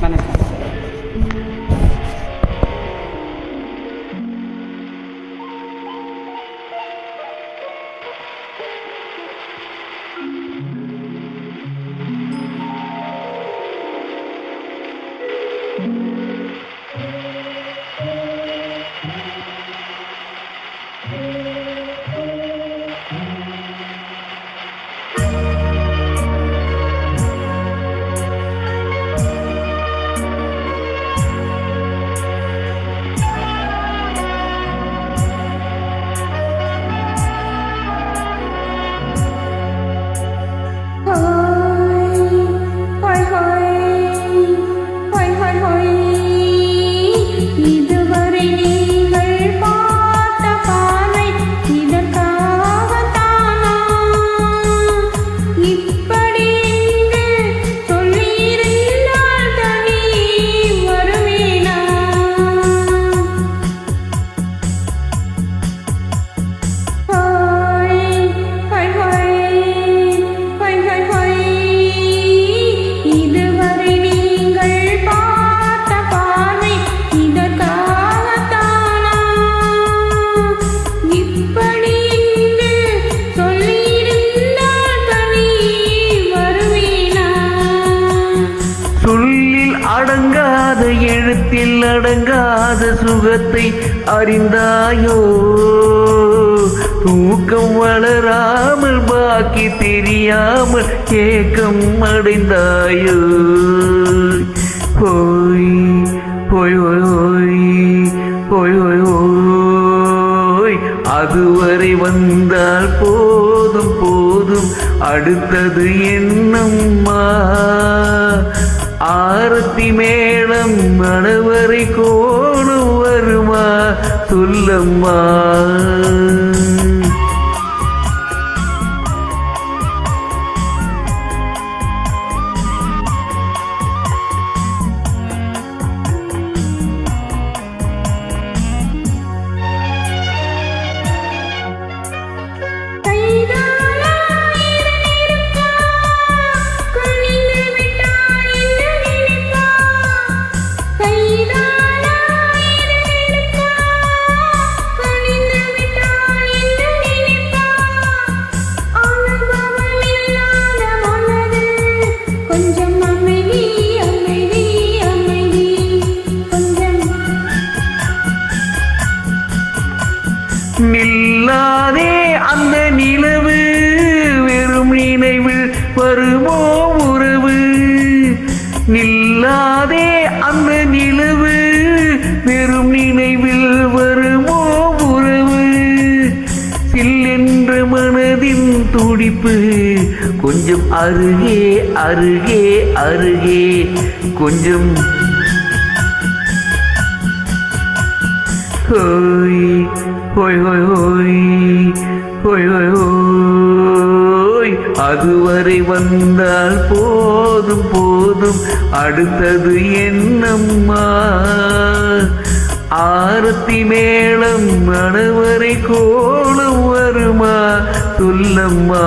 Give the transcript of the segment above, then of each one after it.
வணக்கம். அடங்காத எழுத்தில் அடங்காத சுகத்தை அறிந்தாயோ? தூக்கம் வளராமல் பாக்கி தெரியாமல் ஏக்கம் அடைந்தாயோ? போய் போய் ஓய் போய் ஓய் ஓய் அதுவரை வந்தால் போதும் போதும், அடுத்தது என்னம்மா? ஆரத்தி மேளம் மணவரை கோணம் வருமா சொல்லம்மா? நில்லாதே அந்த நிலவு, வெறும் நினைவில் வருமோ உறவு? நில்லாதே அந்த நிலவு, வெறும் நினைவில் வருமோ உறவு? சில்லென்ற மனதின் துடிப்பு கொஞ்சம் அருகே அருகே அருகே கொஞ்சம். ஹோய் ஹோய் ஹோய் ஹோய் ஹோய் ஹோய் ஹோய் அதுவரை வந்தால் போதும் போதும், அடுத்தது என்னம்மா? ஆரத்தி மேளம் மணவரை கோலம் வருமா சொல்லம்மா?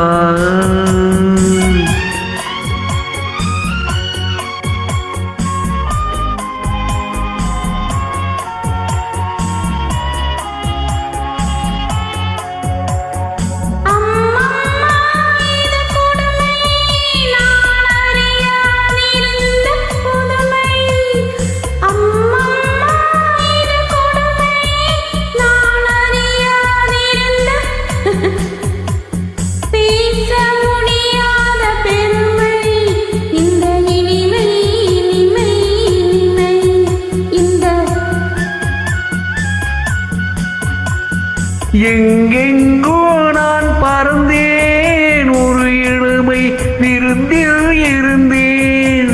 எங்கெங்கோ நான் பறந்தேன், ஒரு இளமை விருந்தில் இருந்தேன்.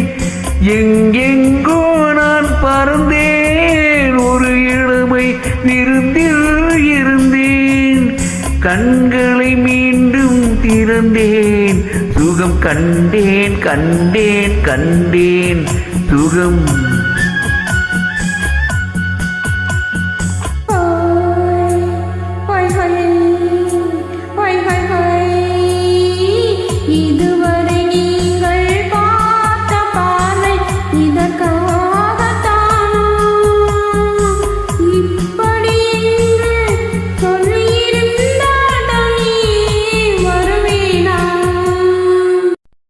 எங்கெங்கோ நான் பறந்தேன், ஒரு இளமை விருந்தில் இருந்தேன். கண்களை மீண்டும் திறந்தேன், சுகம் கண்டேன் கண்டேன் கண்டேன் சுகம்.